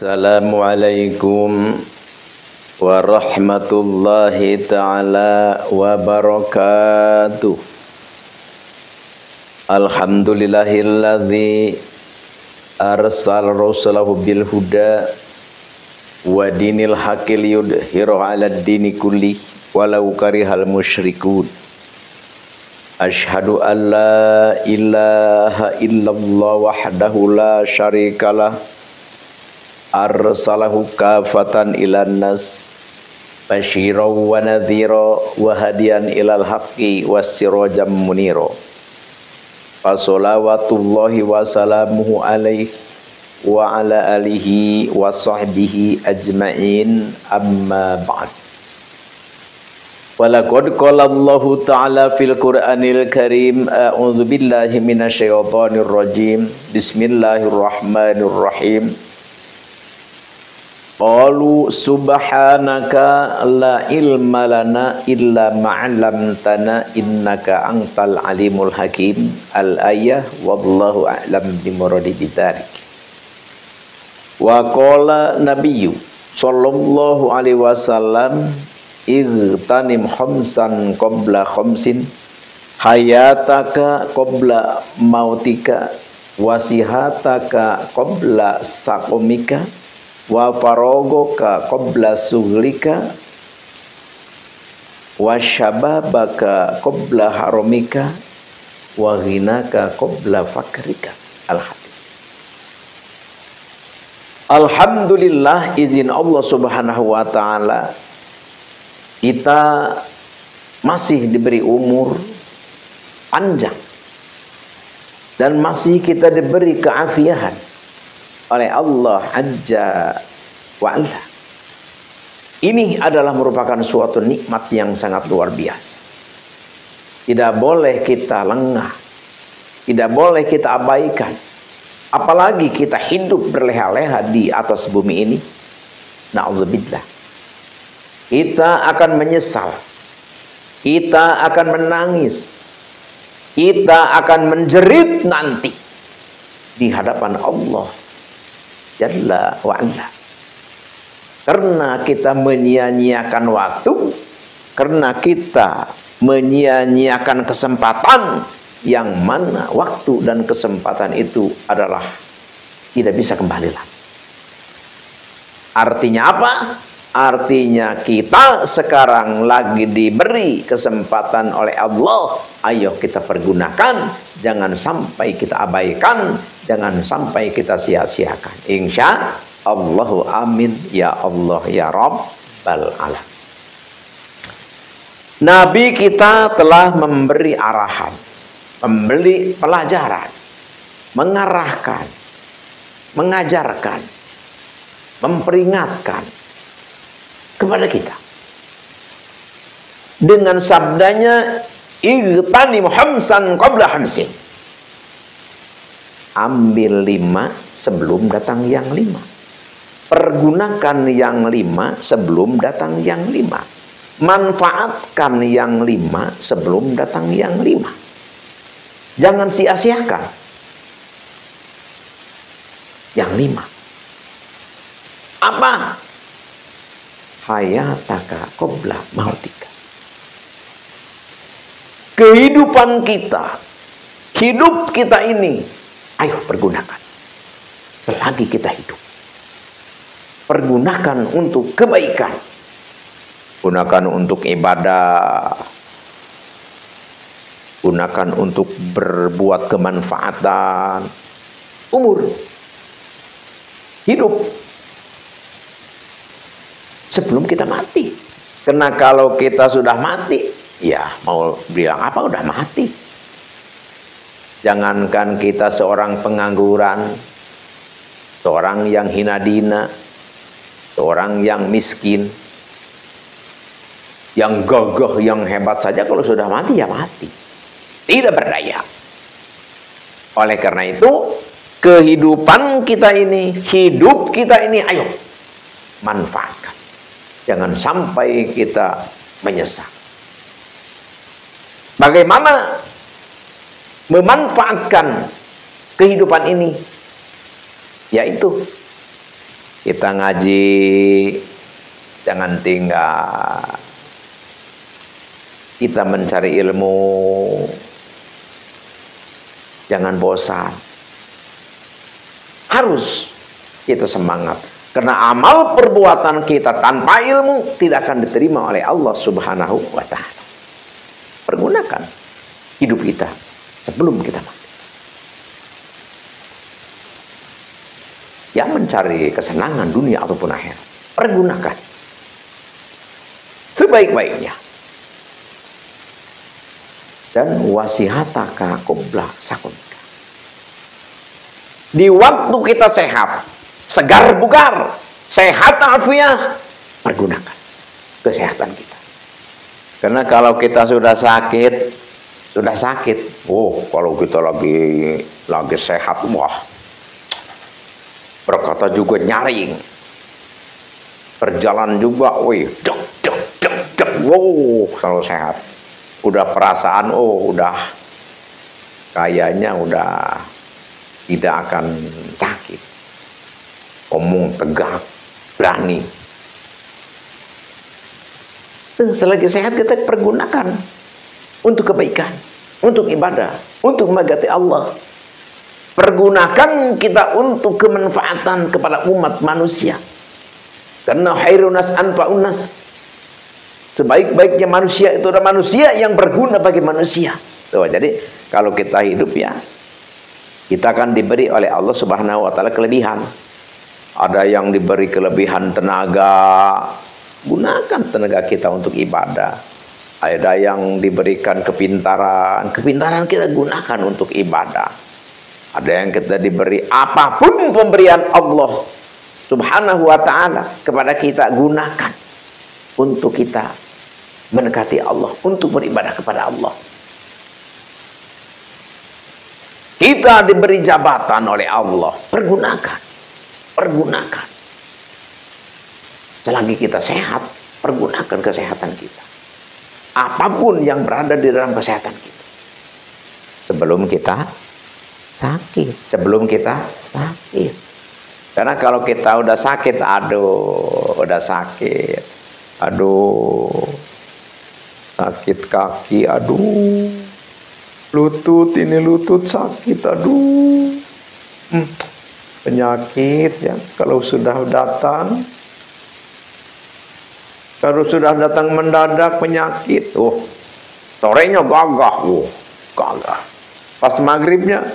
Assalamualaikum warahmatullahi ta'ala wabarakatuh. Alhamdulillahilladzi arsal rasulahu bil huda wa dinil haqqil yudhiru ala dini kulli walau karihal musyrikun. Asyhadu an la ilaha illallah wahdahu la syarikalah arsalahu kafatan ilan nas basyira wa nadhira wa hadiyan ilal haqqi wassirajam munira. Fasholawatullahi wa salamuhu alaihi wa ala alihi wa sahbihi ajma'in, amma ba'd. Walaqad qala Allahu ta'ala fil Qur'anil Karim, a'udzu billahi minasyaitonir rajim. Bismillahirrahmanirrahim. Qalu subhanaka la ilma lana illa ma'allamtana innaka antal alimul hakim. Al-ayah, wallahu a'lam bimuradi bidzalik. Wa qala nabiyyu sallallahu alaihi wasallam, igtanim khamsan qabla khamsin, hayataka qabla mautika, wasihataka qabla saqomika, wa farogoka qabla suglika, wa syababaka qabla haromika, wa ghinaka qabla fakrika. Alhamdulillah, izin Allah subhanahu wa ta'ala, kita masih diberi umur panjang dan masih kita diberi keafiatan oleh Allah Azza wa Jalla. Ini adalah merupakan suatu nikmat yang sangat luar biasa. Tidak boleh kita lengah, tidak boleh kita abaikan. Apalagi kita hidup berleha-leha di atas bumi ini, na'udzubillah, kita akan menyesal, kita akan menangis, kita akan menjerit nanti di hadapan Allah Jalla wa'ala, karena kita menyia-nyiakan waktu, karena kita menyia-nyiakan kesempatan, yang mana waktu dan kesempatan itu adalah tidak bisa kembali lagi. Artinya apa? Artinya kita sekarang lagi diberi kesempatan oleh Allah. Ayo kita pergunakan, jangan sampai kita abaikan, jangan sampai kita sia-siakan. Insya Allahu amin ya Allah ya Rabbal alamin. Nabi kita telah memberi arahan, memberi pelajaran, mengarahkan, mengajarkan, memperingatkan kepada kita dengan sabdanya, igtanim khamsan qabla khamsin. Ambil 5 sebelum datang yang 5. Pergunakan yang 5 sebelum datang yang 5. Manfaatkan yang 5 sebelum datang yang 5. Jangan sia-siakan yang 5. Apa? Hayataka qabla mautika. Kehidupan kita, hidup kita ini, ayo pergunakan selagi kita hidup. Pergunakan untuk kebaikan, gunakan untuk ibadah, gunakan untuk berbuat kemanfaatan. Umur hidup sebelum kita mati. Karena kalau kita sudah mati, ya mau bilang apa, udah mati. Jangankan kita seorang pengangguran, seorang yang hina dina, seorang yang miskin, yang gagah, yang hebat saja, kalau sudah mati ya mati, tidak berdaya. Oleh karena itu, kehidupan kita ini, hidup kita ini, ayo manfaatkan. Jangan sampai kita menyesal. Bagaimana memanfaatkan kehidupan ini? Yaitu Kita ngaji, jangan tinggal. Kita mencari ilmu, jangan bosan. Harus kita semangat. Karena amal perbuatan kita tanpa ilmu tidak akan diterima oleh Allah Subhanahu wa Ta'ala. Pergunakan hidup kita sebelum kita mati. Yang mencari kesenangan dunia ataupun akhirat, pergunakan sebaik-baiknya. Dan wasihataka qabla sakumika. Di waktu kita sehat, segar bugar, sehat afiat, pergunakan kesehatan kita. Karena kalau kita sudah sakit, kalau kita lagi sehat, wah, berkata juga nyaring, berjalan juga, dek, kalau sehat. Udah perasaan, udah kayaknya udah tidak akan sakit. Omong tegak, berani. Selagi sehat kita pergunakan untuk kebaikan, untuk ibadah, untuk mendekati Allah. Pergunakan kita untuk kemanfaatan kepada umat manusia. Karena khairun nas anfa'un nas. Sebaik-baiknya manusia itu adalah manusia yang berguna bagi manusia. Tuh, jadi kalau kita hidup ya, kita akan diberi oleh Allah Subhanahu wa Ta'ala kelebihan. Ada yang diberi kelebihan tenaga, gunakan tenaga kita untuk ibadah. Ada yang diberikan kepintaran kita gunakan untuk ibadah. Ada yang kita diberi apapun pemberian Allah Subhanahu wa Ta'ala kepada kita, gunakan untuk kita mendekati Allah, untuk beribadah kepada Allah. Kita diberi jabatan oleh Allah, pergunakan. Selagi kita sehat, pergunakan kesehatan kita. Apapun yang berada di dalam kesehatan kita. Sebelum kita sakit. Karena kalau kita udah sakit, sakit kaki, lutut sakit, penyakit ya. Kalau sudah datang mendadak penyakit, sorenya gagah, pas maghribnya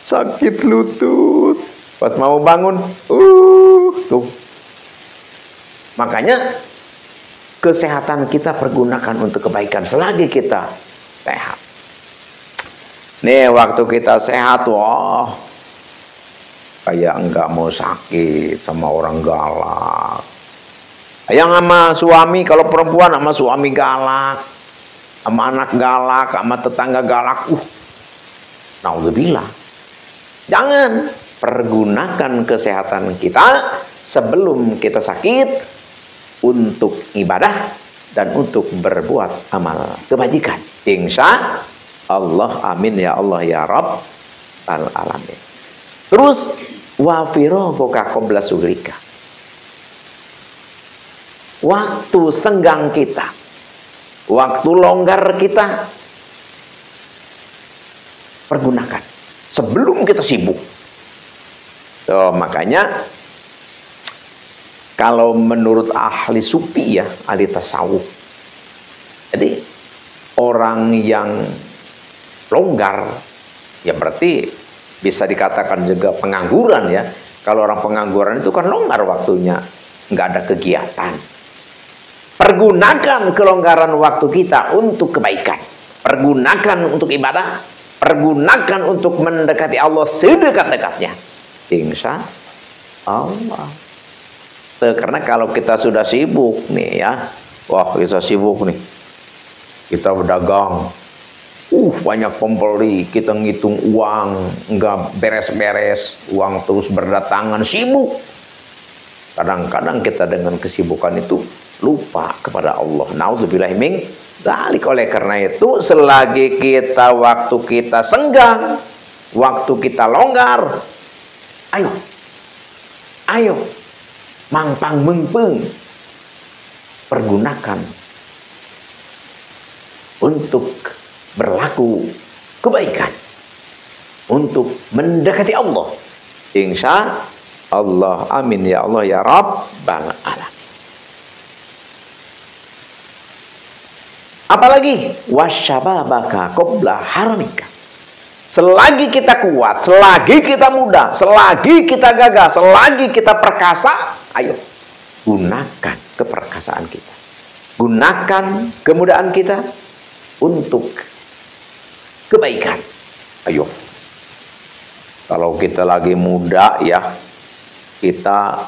sakit lutut, pas mau bangun, tuh. Makanya kesehatan kita pergunakan untuk kebaikan selagi kita sehat. Nih waktu kita sehat, kayak enggak mau sakit sama orang galak. Yang sama suami, kalau perempuan sama suami galak, sama anak galak, sama tetangga galak, naudzubillah. Jangan, pergunakan kesehatan kita sebelum kita sakit untuk ibadah dan untuk berbuat amal kebajikan. Insya Allah, amin ya Allah ya Rabb al-alamin. Terus wa firaghuka qabla sugrika. Waktu senggang kita, waktu longgar kita, pergunakan sebelum kita sibuk. Makanya kalau menurut ahli sufi ya, ahli tasawuf, jadi orang yang longgar ya berarti bisa dikatakan juga pengangguran ya. Kalau orang pengangguran itu kan longgar waktunya, nggak ada kegiatan. Pergunakan kelonggaran waktu kita untuk kebaikan, pergunakan untuk ibadah, pergunakan untuk mendekati Allah sedekat-dekatnya. Insya Allah. Karena kalau kita sudah sibuk nih ya, kita sibuk nih, kita berdagang, banyak pembeli, kita ngitung uang, nggak beres-beres, uang terus berdatangan, sibuk. Kadang-kadang kita dengan kesibukan itu lupa kepada Allah. Nauzubillahi min dzalik. Oleh karena itu, selagi waktu kita senggang, waktu kita longgar, ayo mangpang mengpeng, pergunakan untuk berlaku kebaikan, untuk mendekati Allah. Insya Allah, amin ya Allah ya Rabbal alamin. Apalagi wasyababaka qabla haramika. Selagi kita kuat, selagi kita muda, selagi kita gagah, selagi kita perkasa, ayo gunakan keperkasaan kita, gunakan kemudahan kita untuk kebaikan. Ayo, kalau kita lagi muda ya, kita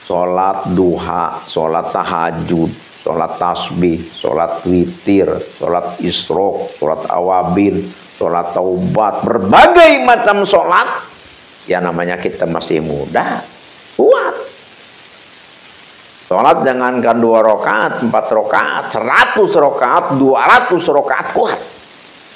sholat duha, sholat tahajud, sholat tasbih, sholat witir, sholat isrok, sholat awabin, sholat taubat, berbagai macam sholat. Ya namanya kita masih muda, kuat. Sholat jangankan 2 rakaat, 4 rakaat, 100 rakaat, 200 rakaat kuat.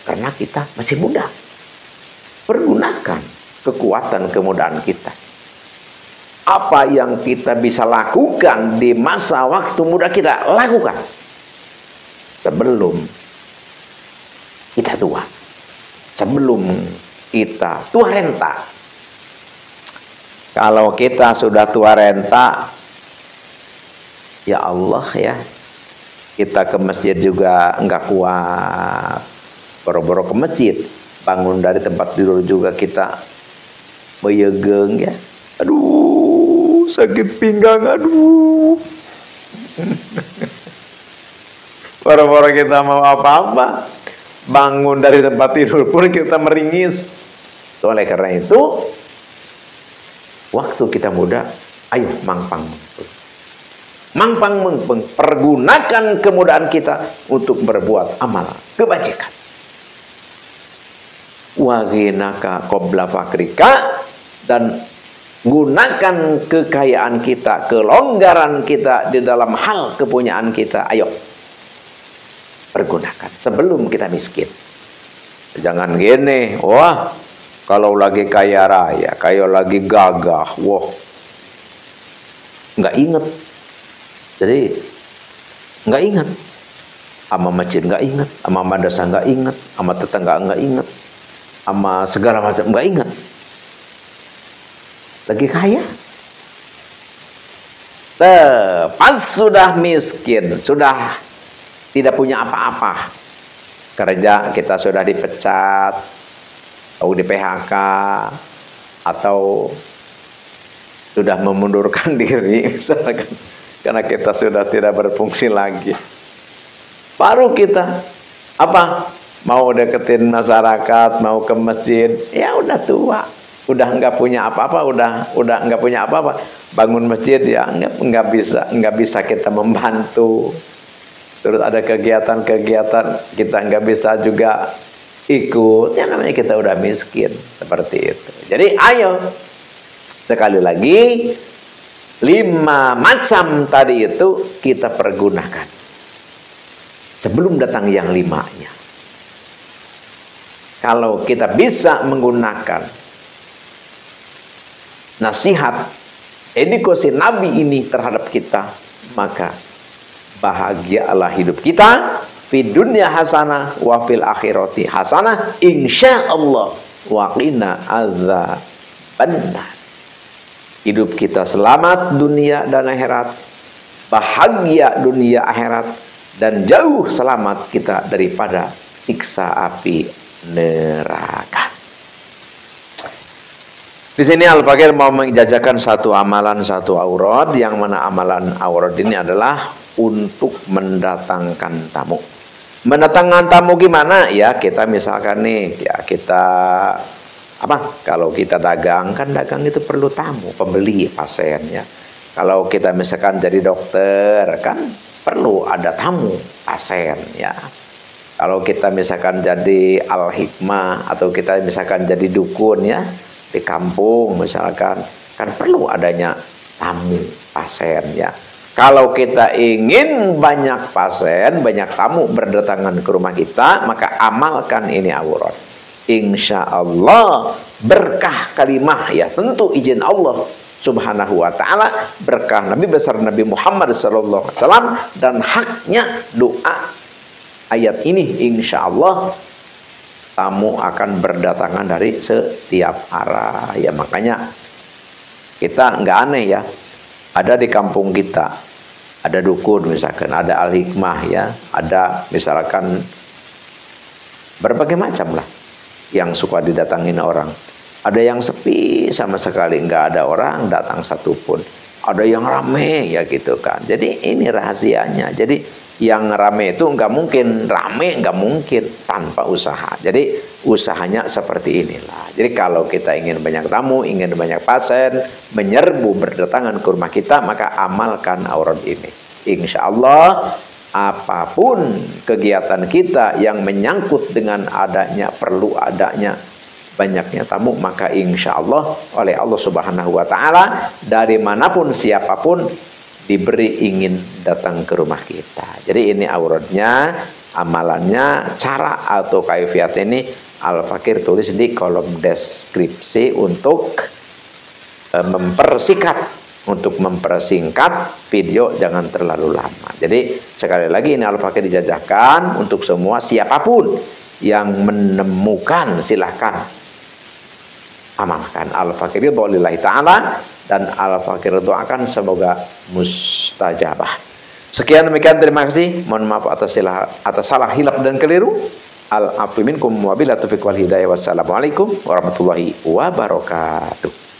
Karena kita masih muda. Pergunakan kekuatan kemudahan kita. Apa yang kita bisa lakukan di masa waktu muda kita, lakukan sebelum kita tua, sebelum kita tua renta. Kalau kita sudah tua renta, ya Allah ya, kita ke masjid juga enggak kuat. Boro-boro ke masjid, bangun dari tempat tidur juga kita meyegeng ya. Aduh, sakit pinggang, aduh. Boro-boro kita mau apa-apa, bangun dari tempat tidur pun kita meringis. Oleh karena itu, waktu kita muda, ayo mangpang mengpeng. Mangpang mengpeng, pergunakan kemudahan kita untuk berbuat amal kebajikan. Wa ghinaka qabla fakrika, dan gunakan kekayaan kita, kelonggaran kita di dalam hal kepunyaan kita. Ayo pergunakan sebelum kita miskin. Jangan gini, wah kalau lagi kaya raya, kayak lagi gagah, wah nggak inget. Jadi nggak inget sama masjid, nggak inget sama madrasah, nggak inget sama tetangga, nggak inget sama segala macam, nggak inget. Lagi kaya, pas sudah miskin, sudah tidak punya apa-apa, kerja kita sudah dipecat atau di PHK atau sudah memundurkan diri misalkan, karena kita sudah tidak berfungsi lagi, baru kita apa, mau deketin masyarakat, mau ke masjid, ya udah tua, udah nggak punya apa-apa, udah nggak punya apa-apa, bangun masjid ya nggak bisa kita membantu. Terus ada kegiatan-kegiatan kita nggak bisa juga ikut, ya namanya kita udah miskin, seperti itu. Jadi ayo sekali lagi, 5 macam tadi itu kita pergunakan sebelum datang yang 5-nya. Kalau kita bisa menggunakan nasihat edukasi Nabi ini terhadap kita, maka bahagialah hidup kita, fi dunya hasanah wa fil akhirati hasanah insyaallah wa qina adzabannar. Hidup kita selamat dunia dan akhirat, bahagia dunia akhirat, dan jauh selamat kita daripada siksa api neraka. Di sini Al-Fakir mau menjajakan satu amalan, satu aurat, yang mana amalan aurat ini adalah untuk mendatangkan tamu. Mendatangkan tamu gimana? Ya kita misalkan nih, ya kita apa? Kalau kita dagang, kan dagang itu perlu tamu, pembeli, pasien ya. Kalau kita misalkan jadi dokter, kan perlu ada tamu, pasien ya. Kalau kita misalkan jadi al-hikmah, atau kita misalkan jadi dukun ya, di kampung misalkan, kan perlu adanya tamu, pasien ya. Kalau kita ingin banyak pasien, banyak tamu berdatangan ke rumah kita, maka amalkan ini aurat. Insya Allah berkah kalimah ya, tentu izin Allah Subhanahu wa taala, berkah Nabi besar Nabi Muhammad sallallahu alaihi wasallam, dan haknya doa ayat ini insya Allah tamu akan berdatangan dari setiap arah. Ya makanya kita nggak aneh ya, ada di kampung kita ada dukun misalkan, ada al-hikmah ya, ada misalkan berbagai macam lah yang suka didatangin orang. Ada yang sepi sama sekali, nggak ada orang datang satupun. Ada yang rame ya gitu kan. Jadi ini rahasianya. Jadi yang rame itu nggak mungkin rame, nggak mungkin tanpa usaha. Jadi usahanya seperti inilah. Jadi kalau kita ingin banyak tamu, ingin banyak pasien menyerbu berdatangan ke rumah kita, maka amalkan aurat ini. Insya Allah apapun kegiatan kita yang menyangkut dengan adanya, perlu adanya banyaknya tamu, maka insya Allah oleh Allah Subhanahu wa taala dari manapun siapapun diberi ingin datang ke rumah kita. Jadi ini auratnya, amalannya, cara atau kaifiat ini Al-Fakir tulis di kolom deskripsi untuk mempersingkat video jangan terlalu lama. Jadi sekali lagi ini Al-Fakir dijajakan untuk semua siapapun yang menemukan, silahkan amalkan. Al-Fakir lillahi ta'ala, dan Al-Fakir doakan semoga mustajabah. Sekian demikian, terima kasih. Mohon maaf atas salah hilaf dan keliru. Al-afu minkum wa billahi taufiq wal hidayah. Wassalamualaikum warahmatullahi wabarakatuh.